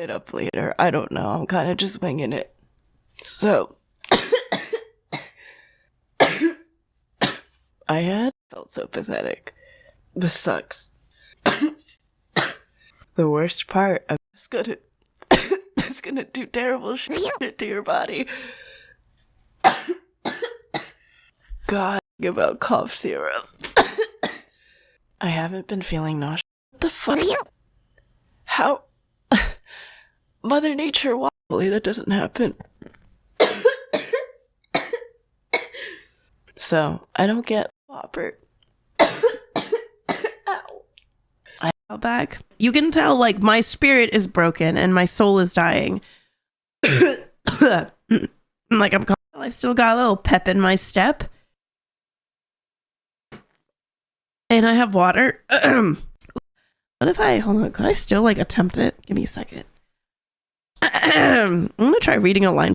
it up later. I don't know. I'm kind of just winging it. So, I had felt so pathetic. This sucks. The worst part of it's gonna do terrible shit to your body. God, about cough syrup. I haven't been feeling nauseous. What the fuck? How? Mother Nature, hopefully that doesn't happen. So, I don't get Whopper. Ow. Back. You can tell, like, my spirit is broken and my soul is dying. Like, I've still got a little pep in my step. And I have water. What if hold on, could I still, like, attempt it? Give me a second. I'm gonna try reading a line